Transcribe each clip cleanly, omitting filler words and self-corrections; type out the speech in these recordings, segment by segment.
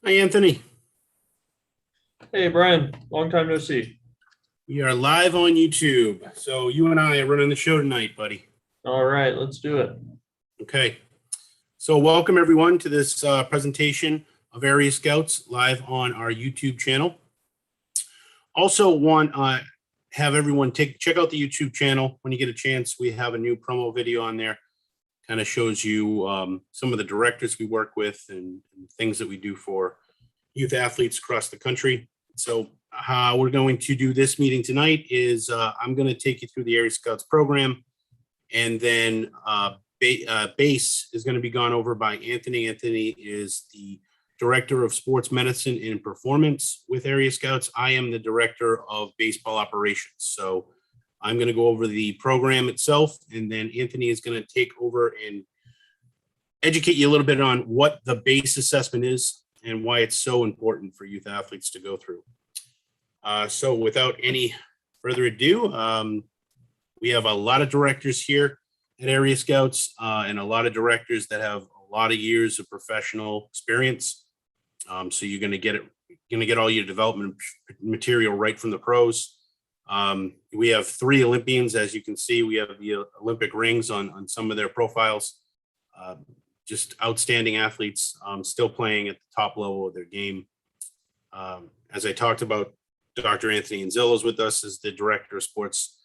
Hi, Anthony. Hey Brian, long time no see. We are live on YouTube. So you and I are running the show tonight, buddy. All right, let's do it. Okay. So welcome everyone to this presentation of Area Scouts live on our YouTube channel. Also want have everyone check out the YouTube channel when you get a chance. We have a new promo video on there. Kind of shows you some of the directors we work with and things that we do for youth athletes across the country. So how we're going to do this meeting tonight is I'm going to take you through the Area Scouts program, and then B.A.S.E is going to be gone over by Anthony. Anthony is the Director of Sports Medicine and Performance with Area Scouts. I am the Director of Baseball Operations. So I'm going to go over the program itself, and then Anthony is going to take over and educate you a little bit on what the B.A.S.E assessment is and why it's so important for youth athletes to go through. So without any further ado, we have a lot of directors here at Area Scouts and a lot of directors that have a lot of years of professional experience. So you're going to get all your development material right from the pros. We have 3 Olympians, as you can see. We have the Olympic rings on some of their profiles. Just outstanding athletes, still playing at the top level of their game. As I talked about, Dr. Anthony Anzillo is with us as the Director of Sports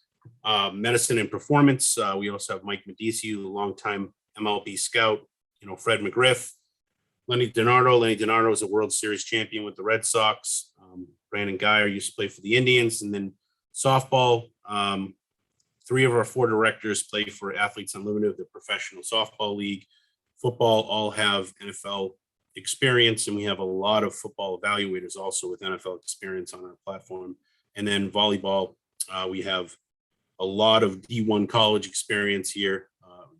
Medicine and Performance. We also have Mike Medici, a longtime MLB scout. Fred McGriff, Lenny DiNardo. Lenny DiNardo is a World Series champion with the Red Sox. Brandon Geyer used to play for the Indians. And then softball, 3 of our 4 directors play for Athletes Unlimited, the professional softball league. Football all have NFL experience, and we have a lot of football evaluators also with NFL experience on our platform. And then volleyball, we have a lot of D1 college experience here,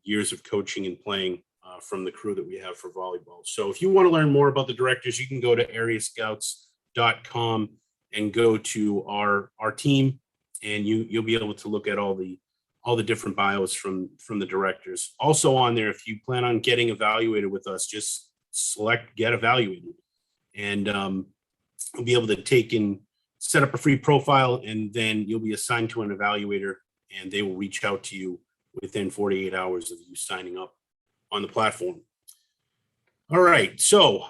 years of coaching and playing from the crew that we have for volleyball. So if you want to learn more about the directors, you can go to areascouts.com and go to our team, and you'll be able to look at all the different bios from the directors. Also on there, if you plan on getting evaluated with us, just select get evaluated, and you'll be able to take and set up a free profile, and then you'll be assigned to an evaluator, and they will reach out to you within 48 hours of you signing up on the platform. All right, so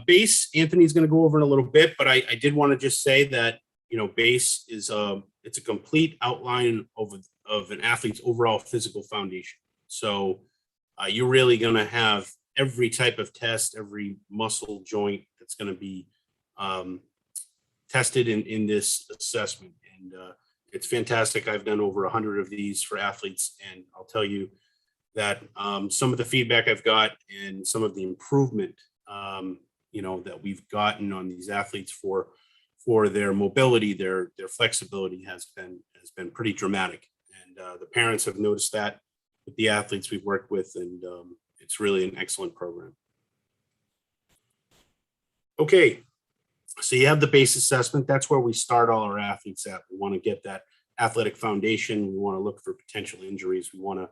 B.A.S.E, Anthony's going to go over in a little bit, but I did want to just say that B.A.S.E is it's a complete outline of an athlete's overall physical foundation. So you're really going to have every type of test, every muscle joint that's going to be tested in this assessment. And it's fantastic. I've done over 100 of these for athletes, and I'll tell you that some of the feedback I've got and some of the improvement, that we've gotten on these athletes for their mobility, their flexibility has been pretty dramatic. And the parents have noticed that with the athletes we've worked with, and it's really an excellent program. Okay, so you have the B.A.S.E assessment. That's where we start all our athletes at. We want to get that athletic foundation. We want to look for potential injuries. We want to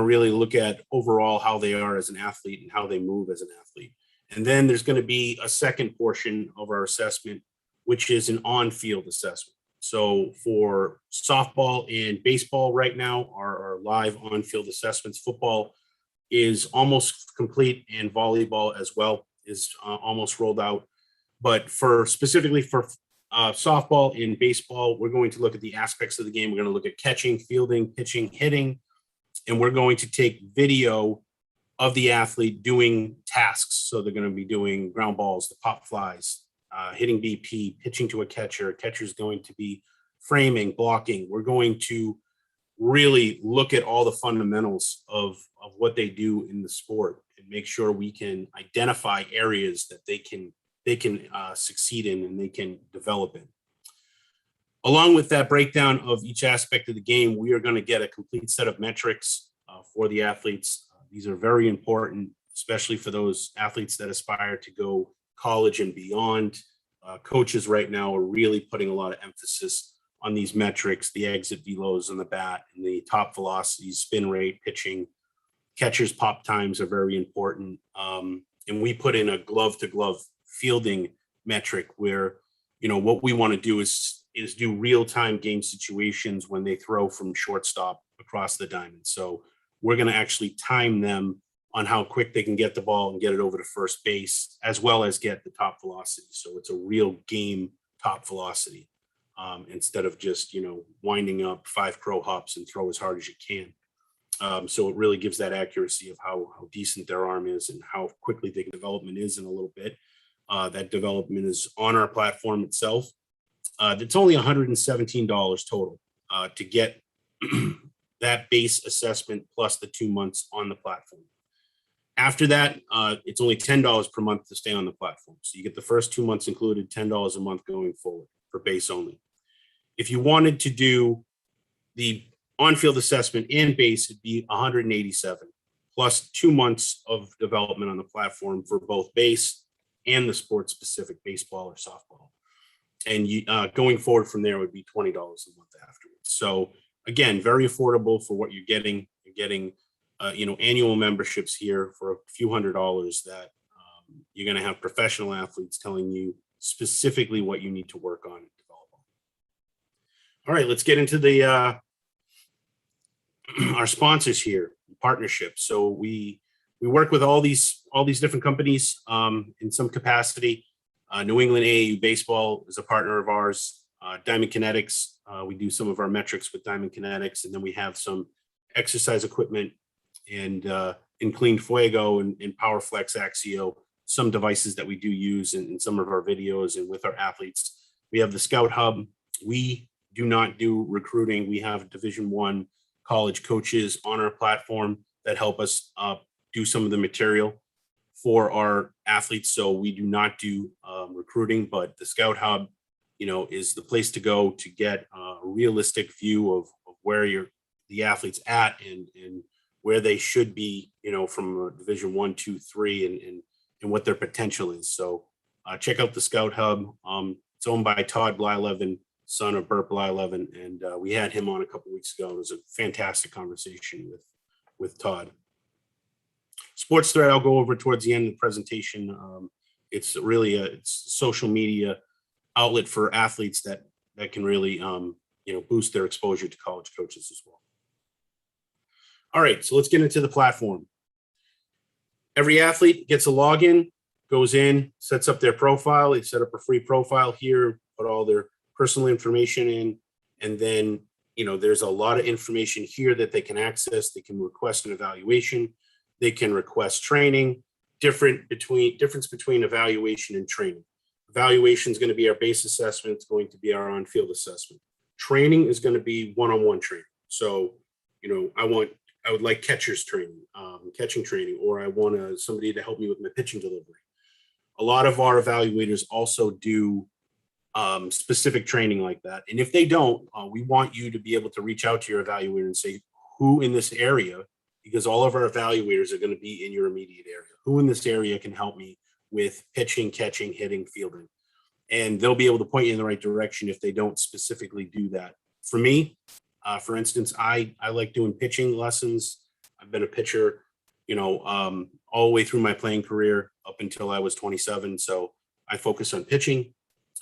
really look at overall how they are as an athlete and how they move as an athlete. And then there's going to be a second portion of our assessment, which is an on-field assessment. So for softball and baseball right now are live on-field assessments. Football is almost complete, and volleyball as well is almost rolled out. But specifically for softball and baseball, we're going to look at the aspects of the game. We're going to look at catching, fielding, pitching, hitting, and we're going to take video of the athlete doing tasks. So they're going to be doing ground balls, the pop flies, hitting BP, pitching to a catcher. Catcher's going to be framing, blocking. We're going to really look at all the fundamentals of what they do in the sport and make sure we can identify areas that they can succeed in and they can develop in. Along with that breakdown of each aspect of the game, we are going to get a complete set of metrics for the athletes. These are very important, especially for those athletes that aspire to go college and beyond. Coaches right now are really putting a lot of emphasis on these metrics, the exit velos on the bat and the top velocities, spin rate, pitching. Catchers' pop times are very important. And we put in a glove-to-glove fielding metric where, what we want to do is do real-time game situations when they throw from shortstop across the diamond. So we're going to actually time them on how quick they can get the ball and get it over to first base, as well as get the top velocity. So it's a real game top velocity, instead of just, winding up 5 crow hops and throw as hard as you can. So it really gives that accuracy of how decent their arm is and how quickly the development is in a little bit. That development is on our platform itself. It's only $117 total to get that base assessment plus the 2 months on the platform. After that, it's only $10 per month to stay on the platform. So you get the first 2 months included, $10 a month going forward for base only. If you wanted to do the on-field assessment and base, it'd be $187 plus 2 months of development on the platform for both base and the sports-specific baseball or softball. And going forward from there would be $20 a month afterwards. So again, very affordable for what you're getting. You're getting annual memberships here for a few $100s that you're going to have professional athletes telling you specifically what you need to work on and develop on. All right, let's get into the our sponsors here, partnerships. So we work with all these different companies in some capacity. New England AAU Baseball is a partner of ours. Diamond Kinetics, we do some of our metrics with Diamond Kinetics, and then we have some exercise equipment and in Clean Fuego and PowerFlex Anzillo, some devices that we do use in some of our videos and with our athletes. We have the Scout Hub. We do not do recruiting. We have Division I college coaches on our platform that help us do some of the material for our athletes. So we do not do recruiting, but the Scout Hub, is the place to go to get a realistic view of where the athlete's at and where they should be, from Division I, II, III, and what their potential is. So check out the Scout Hub. It's owned by Todd Blyleven, son of Burt Blyleven, and we had him on a couple weeks ago. It was a fantastic conversation with Todd. Sports Thread, I'll go over towards the end of the presentation. It's really it's a social media outlet for athletes that can really boost their exposure to college coaches as well. All right, so let's get into the platform. Every athlete gets a login, goes in, sets up their profile. They set up a free profile here, put all their personal information in, and then there's a lot of information here that they can access. They can request an evaluation. They can request training. Difference between evaluation and training. Evaluation is going to be our base assessment. It's going to be our on-field assessment. Training is going to be one-on-one training. So, I would like catcher's training, catching training, or I want somebody to help me with my pitching delivery. A lot of our evaluators also do specific training like that. And if they don't, we want you to be able to reach out to your evaluator and say, who in this area, because all of our evaluators are going to be in your immediate area, who in this area can help me with pitching, catching, hitting, fielding. And they'll be able to point you in the right direction if they don't specifically do that. For me, for instance, I like doing pitching lessons. I've been a pitcher, all the way through my playing career up until I was 27. So I focus on pitching.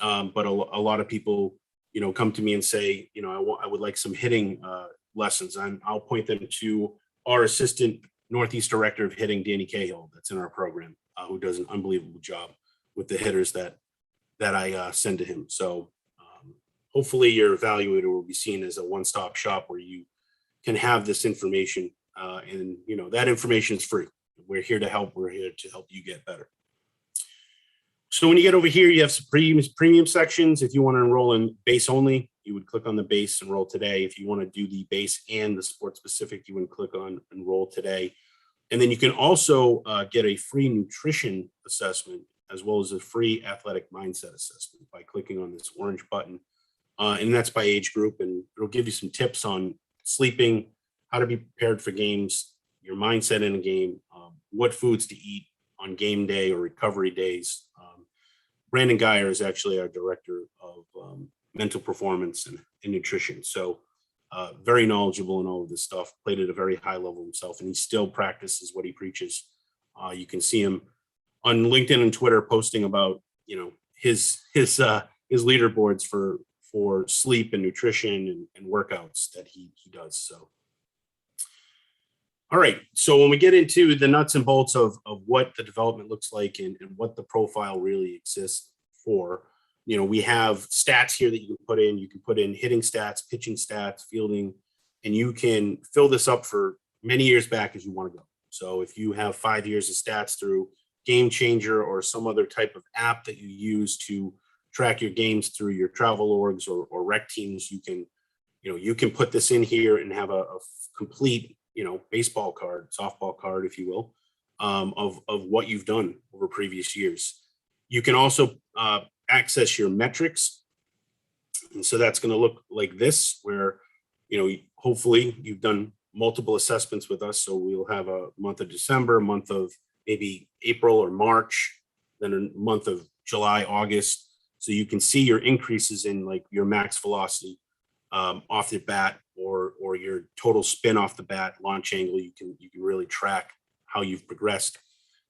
But a lot of people, come to me and say, I would like some hitting lessons. I'll point them to our assistant Northeast director of hitting, Danny Cahill, that's in our program, who does an unbelievable job with the hitters that I send to him. So hopefully your evaluator will be seen as a one-stop shop where you can have this information, and that information is free. We're here to help. We're here to help you get better. So when you get over here, you have some premium sections. If you want to enroll in base only, you would click on the base, enroll today. If you want to do the base and the sport specific, you would click on enroll today. And then you can also get a free nutrition assessment as well as a free athletic mindset assessment by clicking on this orange button. And that's by age group, and it'll give you some tips on sleeping, how to be prepared for games, your mindset in a game, what foods to eat on game day or recovery days. Brandon Geyer is actually our director of mental performance and nutrition. So very knowledgeable in all of this stuff, played at a very high level himself, and he still practices what he preaches. You can see him on LinkedIn and Twitter posting about, his leaderboards for sleep and nutrition and workouts that he does. So, all right. So when we get into the nuts and bolts of what the development looks like and what the profile really exists for, we have stats here that you can put in. You can put in hitting stats, pitching stats, fielding, and you can fill this up for many years back as you want to go. So if you have 5 years of stats through Game Changer or some other type of app that you use to track your games through your travel orgs or rec teams, you can put this in here and have a complete, baseball card, softball card, if you will, of what you've done over previous years. You can also access your metrics. And so that's going to look like this, where, hopefully you've done multiple assessments with us. So we'll have a month of December, a month of maybe April or March, then a month of July, August. So you can see your increases in like your max velocity off the bat or your total spin off the bat, launch angle. You can really track how you've progressed.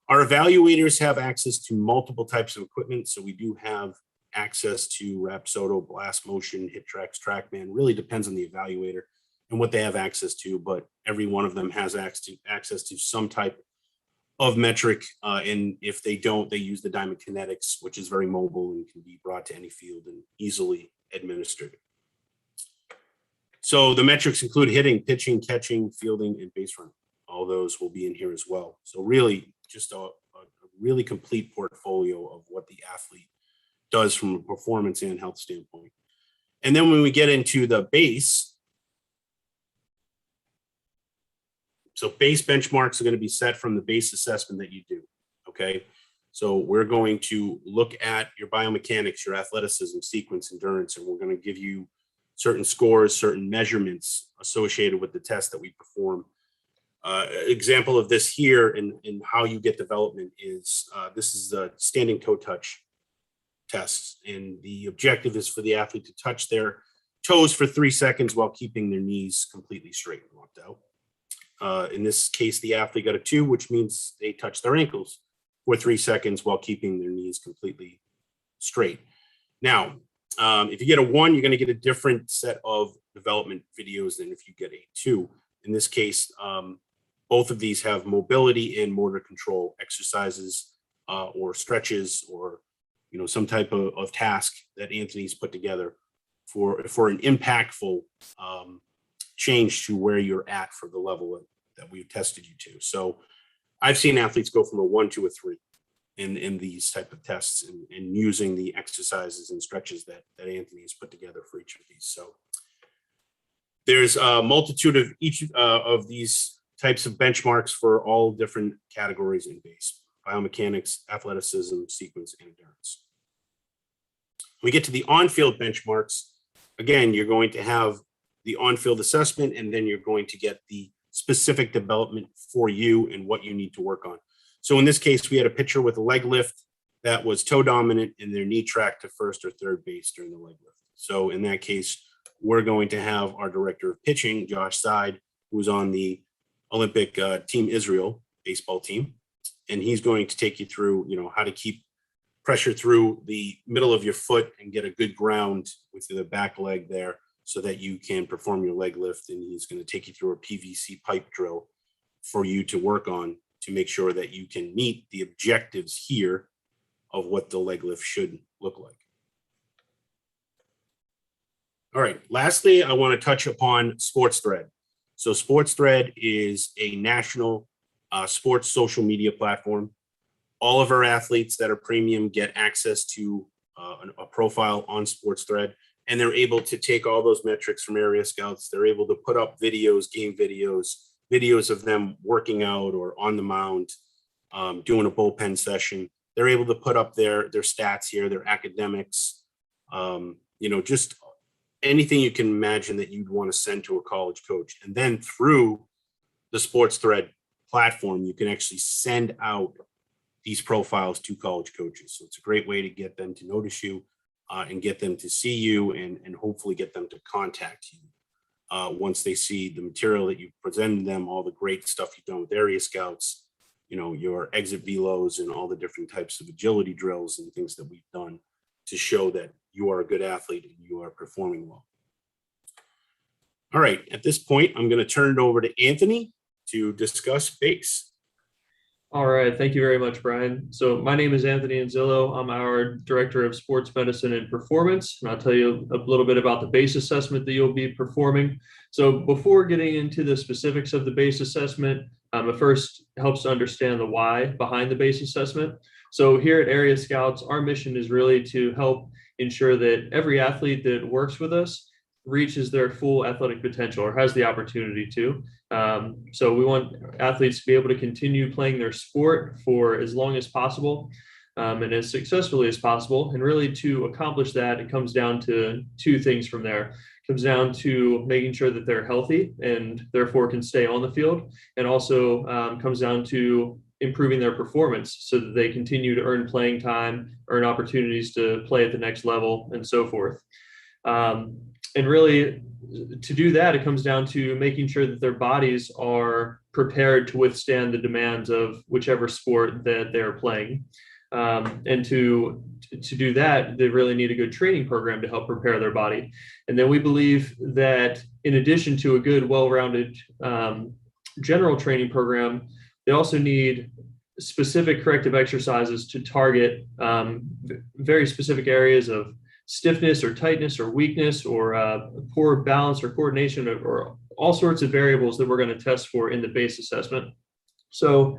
Our evaluators have access to multiple types of equipment. So we do have access to Rapsodo, Blast Motion, HitTrax, TrackMan. Really depends on the evaluator and what they have access to, but every one of them has access to some type of metric. And if they don't, they use the Diamond Kinetics, which is very mobile and can be brought to any field and easily administered. So the metrics include hitting, pitching, catching, fielding, and base running. All those will be in here as well. So really just a really complete portfolio of what the athlete does from a performance and health standpoint. And then when we get into the base, so base benchmarks are going to be set from the base assessment that you do, okay? So we're going to look at your biomechanics, your athleticism, sequence, endurance, and we're going to give you certain scores, certain measurements associated with the test that we perform. Example of this here and how you get development is this is the standing toe touch test. And the objective is for the athlete to touch their toes for 3 seconds while keeping their knees completely straight and locked out. In this case, the athlete got a 2, which means they touch their ankles for 3 seconds while keeping their knees completely straight. Now, if you get a 1, you're going to get a different set of development videos than if you get a 2. In this case, both of these have mobility and motor control exercises or stretches or some type of task that Anthony's put together for an impactful change to where you're at for the level that we've tested you to. So I've seen athletes go from a 1 to a 3 in these type of tests and using the exercises and stretches that Anthony has put together for each of these. So there's a multitude of each of these types of benchmarks for all different categories in base: biomechanics, athleticism, sequence, and endurance. When we get to the on-field benchmarks, again, you're going to have the on-field assessment, and then you're going to get the specific development for you and what you need to work on. So in this case, we had a pitcher with a leg lift that was toe dominant and their knee tracked to first or third base during the leg lift. So in that case, we're going to have our director of pitching, Josh Side, who's on the Olympic Team Israel baseball team. And he's going to take you through, how to keep pressure through the middle of your foot and get a good ground with the back leg there so that you can perform your leg lift. And he's going to take you through a PVC pipe drill for you to work on to make sure that you can meet the objectives here of what the leg lift should look like. All right, lastly, I want to touch upon Sports Thread. So Sports Thread is a national sports social media platform. All of our athletes that are premium get access to a profile on Sports Thread, and they're able to take all those metrics from area scouts. They're able to put up videos, game videos of them working out or on the mound, doing a bullpen session. They're able to put up their stats here, their academics, just anything you can imagine that you'd want to send to a college coach. And then through the Sports Thread platform, you can actually send out these profiles to college coaches. So it's a great way to get them to notice you and get them to see you and hopefully get them to contact you once they see the material that you've presented them, all the great stuff you've done with area scouts, your exit velos and all the different types of agility drills and things that we've done to show that you are a good athlete and you are performing well. All right, at this point, I'm going to turn it over to Anthony to discuss B.A.S.E. All right, thank you very much, Brian. So my name is Anthony Anzillo. I'm our Director of Sports Medicine and Performance, and I'll tell you a little bit about the B.A.S.E assessment that you'll be performing. So before getting into the specifics of the B.A.S.E assessment, it first helps to understand the why behind the B.A.S.E assessment. So here at Area Scouts, our mission is really to help ensure that every athlete that works with us reaches their full athletic potential or has the opportunity to. So we want athletes to be able to continue playing their sport for as long as possible and as successfully as possible. And really to accomplish that, it comes down to two things from there. It comes down to making sure that they're healthy and therefore can stay on the field, and also comes down to improving their performance so that they continue to earn playing time, earn opportunities to play at the next level, and so forth. And really, to do that, it comes down to making sure that their bodies are prepared to withstand the demands of whichever sport that they're playing. And to do that, they really need a good training program to help prepare their body. And then we believe that in addition to a good, well-rounded general training program, they also need specific corrective exercises to target very specific areas of stiffness or tightness or weakness or poor balance or coordination or all sorts of variables that we're going to test for in the B.A.S.E assessment. So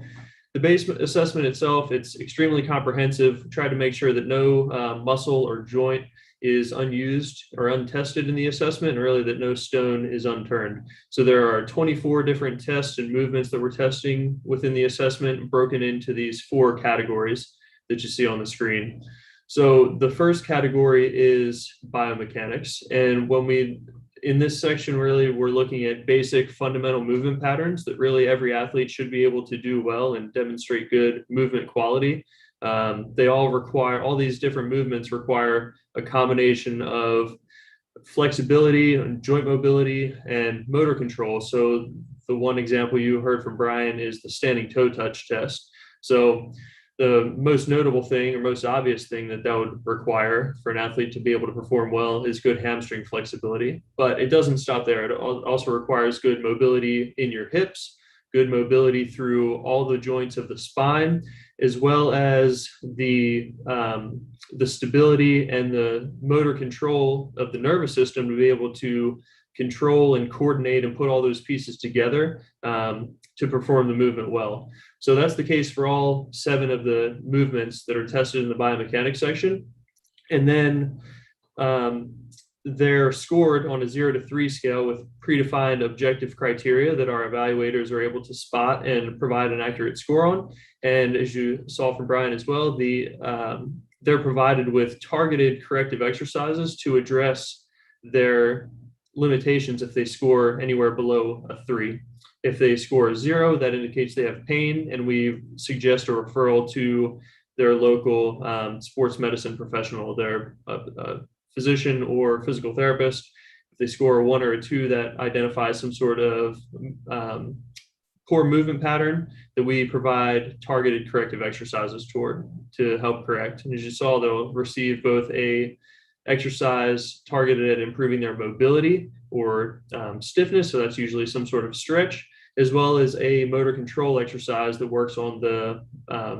the B.A.S.E assessment itself, it's extremely comprehensive. Try to make sure that no muscle or joint is unused or untested in the assessment, and really that no stone is unturned. So there are 24 different tests and movements that we're testing within the assessment, broken into these 4 categories that you see on the screen. So the first category is biomechanics. And in this section, really, we're looking at basic fundamental movement patterns that really every athlete should be able to do well and demonstrate good movement quality. All these different movements require a combination of flexibility and joint mobility and motor control. So the one example you heard from Brian is the standing toe touch test. So the most notable thing or most obvious thing that would require for an athlete to be able to perform well is good hamstring flexibility. But it doesn't stop there. It also requires good mobility in your hips, good mobility through all the joints of the spine, as well as the stability and the motor control of the nervous system to be able to control and coordinate and put all those pieces together to perform the movement well. So that's the case for all 7 of the movements that are tested in the biomechanics section. And then they're scored on a 0 to 3 scale with predefined objective criteria that our evaluators are able to spot and provide an accurate score on. And as you saw from Brian as well, they're provided with targeted corrective exercises to address their limitations if they score anywhere below a 3. If they score a 0, that indicates they have pain, and we suggest a referral to their local sports medicine professional, their physician or physical therapist. If they score a 1 or a 2, that identifies some sort of poor movement pattern that we provide targeted corrective exercises toward to help correct. And as you saw, they'll receive both a exercise targeted at improving their mobility or stiffness, so that's usually some sort of stretch, as well as a motor control exercise that works on the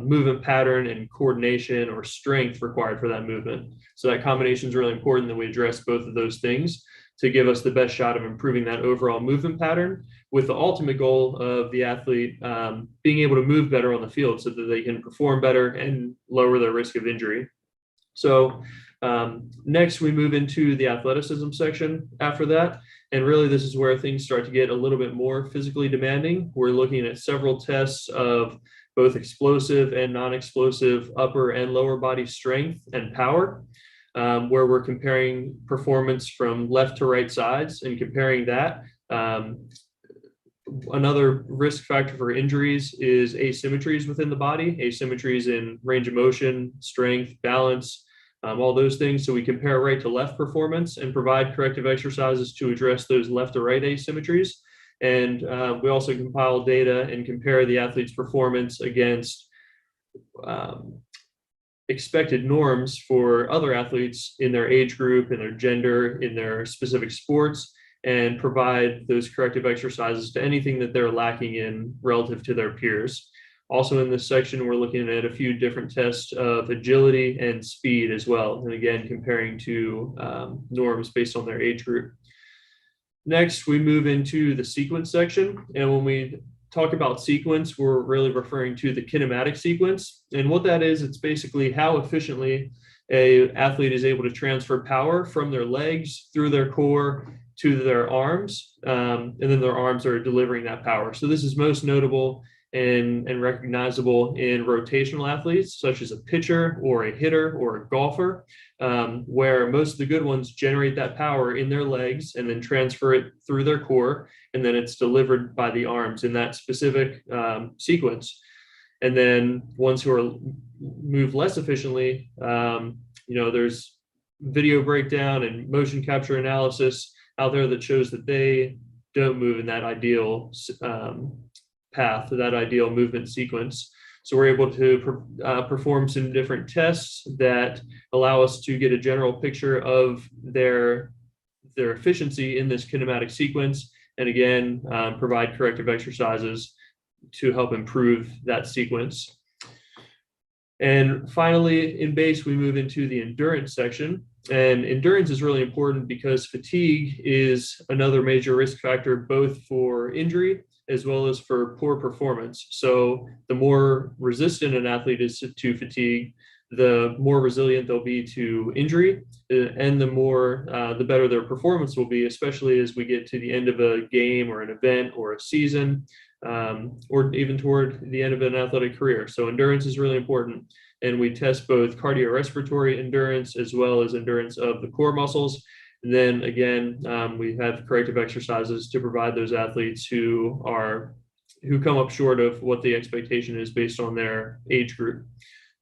movement pattern and coordination or strength required for that movement. So that combination is really important that we address both of those things to give us the best shot of improving that overall movement pattern, with the ultimate goal of the athlete being able to move better on the field so that they can perform better and lower their risk of injury. So next we move into the athleticism section after that. And really this is where things start to get a little bit more physically demanding. We're looking at several tests of both explosive and non-explosive upper and lower body strength and power, where we're comparing performance from left to right sides and comparing that. Another risk factor for injuries is asymmetries within the body, asymmetries in range of motion, strength, balance, all those things. So we compare right to left performance and provide corrective exercises to address those left to right asymmetries. And we also compile data and compare the athlete's performance against expected norms for other athletes in their age group, in their gender, in their specific sports, and provide those corrective exercises to anything that they're lacking in relative to their peers. Also in this section, we're looking at a few different tests of agility and speed as well. And again, comparing to norms based on their age group. Next, we move into the sequence section. And when we talk about sequence, we're really referring to the kinematic sequence. And what that is, it's basically how efficiently an athlete is able to transfer power from their legs through their core to their arms, and then their arms are delivering that power. So this is most notable and recognizable in rotational athletes, such as a pitcher or a hitter or a golfer, where most of the good ones generate that power in their legs and then transfer it through their core, and then it's delivered by the arms in that specific sequence. And then ones who are move less efficiently, there's video breakdown and motion capture analysis out there that shows that they don't move in that ideal path, that ideal movement sequence. So we're able to perform some different tests that allow us to get a general picture of their efficiency in this kinematic sequence, and again, provide corrective exercises to help improve that sequence. And finally, in B.A.S.E, we move into the endurance section. And endurance is really important because fatigue is another major risk factor, both for injury as well as for poor performance. So the more resistant an athlete is to fatigue, the more resilient they'll be to injury, and the better their performance will be, especially as we get to the end of a game or an event or a season, or even toward the end of an athletic career. So endurance is really important. And we test both cardiorespiratory endurance as well as endurance of the core muscles. And then again, we have corrective exercises to provide those athletes who come up short of what the expectation is based on their age group.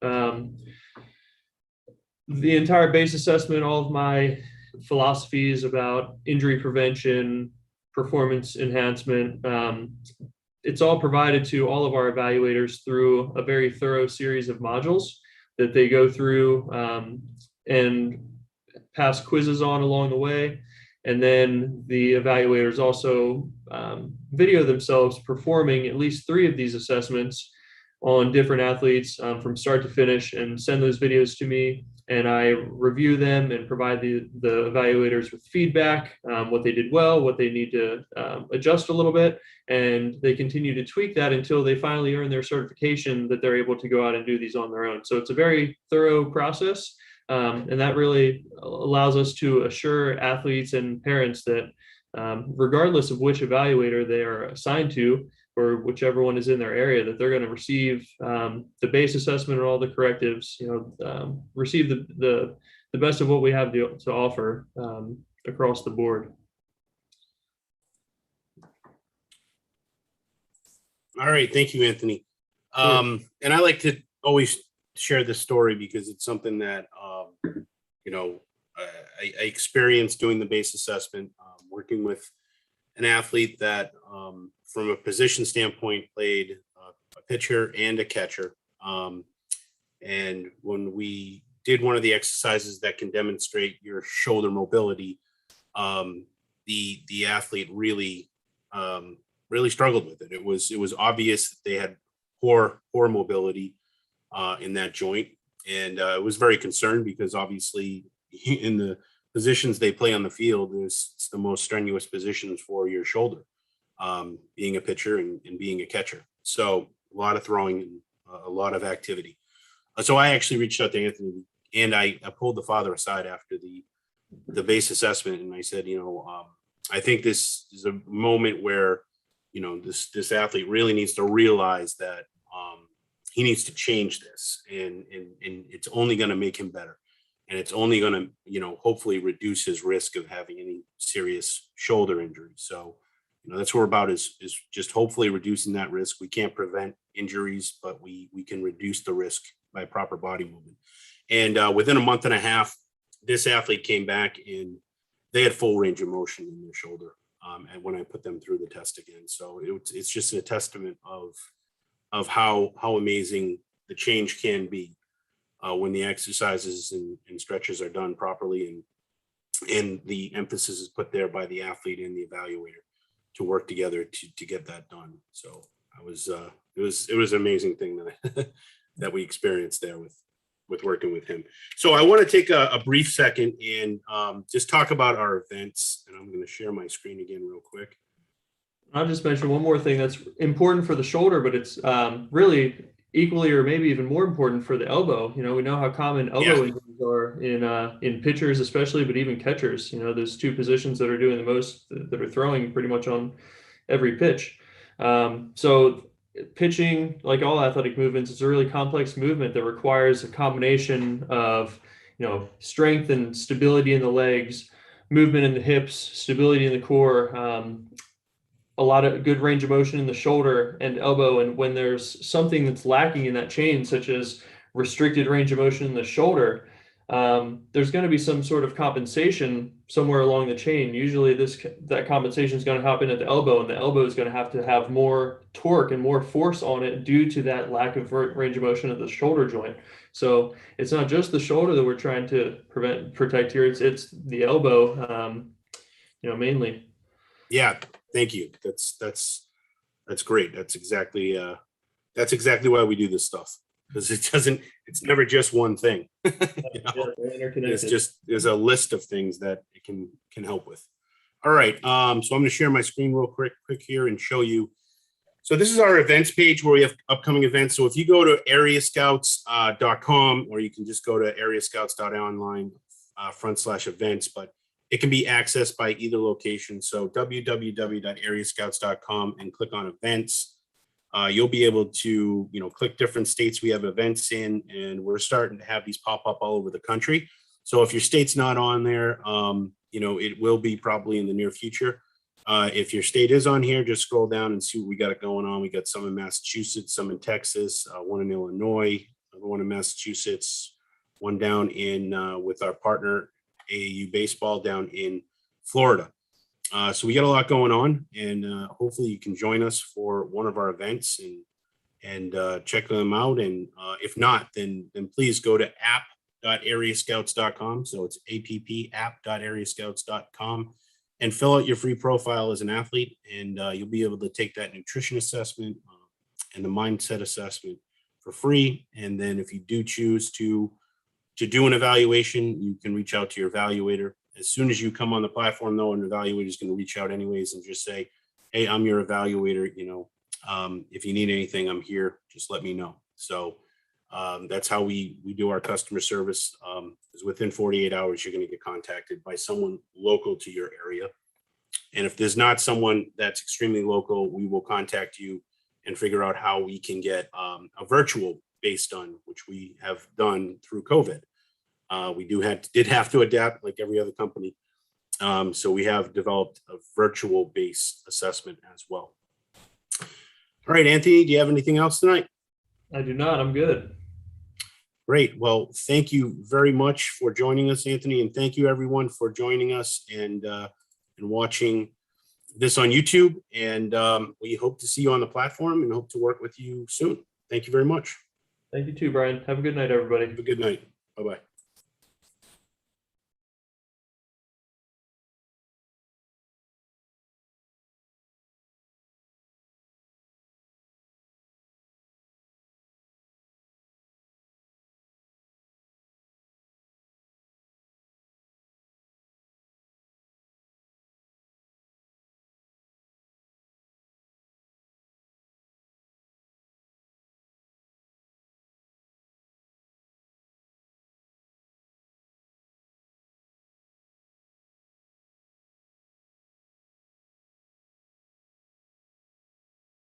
The entire B.A.S.E assessment, all of my philosophies about injury prevention, performance enhancement, it's all provided to all of our evaluators through a very thorough series of modules that they go through and pass quizzes on along the way. And then the evaluators also video themselves performing at least 3 of these assessments on different athletes from start to finish, and send those videos to me, and I review them and provide the evaluators with feedback, what they did well, what they need to adjust a little bit, and they continue to tweak that until they finally earn their certification that they're able to go out and do these on their own. So it's a very thorough process, and that really allows us to assure athletes and parents that regardless of which evaluator they are assigned to, or whichever one is in their area, that they're going to receive the B.A.S.E assessment and all the correctives, receive the best of what we have to offer across the board. All right, thank you, Anthony. And I like to always share this story because it's something that I experienced doing the B.A.S.E assessment, working with an athlete that from a position standpoint played a pitcher and a catcher. And when we did one of the exercises that can demonstrate your shoulder mobility, the athlete really struggled with it. It was obvious that they had poor mobility in that joint, and I was very concerned because obviously in the positions they play on the field, it's the most strenuous positions for your shoulder, being a pitcher and being a catcher. So a lot of throwing and a lot of activity. So I actually reached out to Anthony, and I pulled the father aside after the B.A.S.E assessment, and I said, I think this is a moment where this athlete really needs to realize that he needs to change this, and it's only going to make him better. And it's only going to, hopefully reduce his risk of having any serious shoulder injury. So, that's what we're about is just hopefully reducing that risk. We can't prevent injuries, but we can reduce the risk by proper body movement. And within a month and a half, this athlete came back and they had full range of motion in their shoulder. and when I put them through the test again. So it's just a testament of how amazing the change can be when the exercises and stretches are done properly, and the emphasis is put there by the athlete and the evaluator to work together to get that done. So it was an amazing thing that that we experienced there with working with him. So I want to take a brief second and just talk about our events. And I'm going to share my screen again real quick. I'll just mention one more thing that's important for the shoulder, but it's really equally or maybe even more important for the elbow. You know, we know how common elbow injuries are in pitchers, especially, but even catchers. You know, there's two positions that are doing the most, that are throwing pretty much on every pitch. So pitching, like all athletic movements, it's a really complex movement that requires a combination of, you know, strength and stability in the legs, movement in the hips, stability in the core, a lot of good range of motion in the shoulder and elbow. And when there's something that's lacking in that chain, such as restricted range of motion in the shoulder, there's going to be some sort of compensation somewhere along the chain. Usually that compensation is going to happen at the elbow, and the elbow is going to have more torque and more force on it due to that lack of range of motion at the shoulder joint. So it's not just the shoulder that we're trying to protect here. It's the elbow, you know, mainly. Yeah, thank you. That's great. That's exactly why we do this stuff, because it's never just one thing. You know? There's a list of things that it can help with. All right. So I'm going to share my screen real quick here and show you. So this is our events page where we have upcoming events. So if you go to areascouts.com, or you can just go to areascouts.online /events, but it can be accessed by either location. So www.areascouts.com and click on events. You'll be able to, you know, click different states we have events in, and we're starting to have these pop up all over the country. So if your state's not on there, you know, it will be probably in the near future. If your state is on here, just scroll down and see what we got going on. We got some in Massachusetts, some in Texas, one in Illinois, one in Massachusetts, one down in with our partner AAU baseball down in Florida. So we got a lot going on, and hopefully you can join us for one of our events and check them out. And if not, then please go to app.areascouts.com. So it's app.areascouts.com and fill out your free profile as an athlete, and you'll be able to take that nutrition assessment and the mindset assessment for free. And then if you do choose to do an evaluation, you can reach out to your evaluator. As soon as you come on the platform, though, an evaluator is going to reach out anyways and just say, hey, I'm your evaluator. You know, if you need anything, I'm here. Just let me know. So that's how we do our customer service. Is within 48 hours, you're going to get contacted by someone local to your area. And if there's not someone that's extremely local, we will contact you and figure out how we can get a virtual base done, which we have done through COVID. We did have to adapt like every other company. So we have developed a virtual base assessment as well. All right, Anthony, do you have anything else tonight? I do not. I'm good. Great. Well, thank you very much for joining us, Anthony, and thank you everyone for joining us and watching this on YouTube. And we hope to see you on the platform and hope to work with you soon. Thank you very much. Thank you too, Brian. Have a good night, everybody. Have a good night. Bye-bye.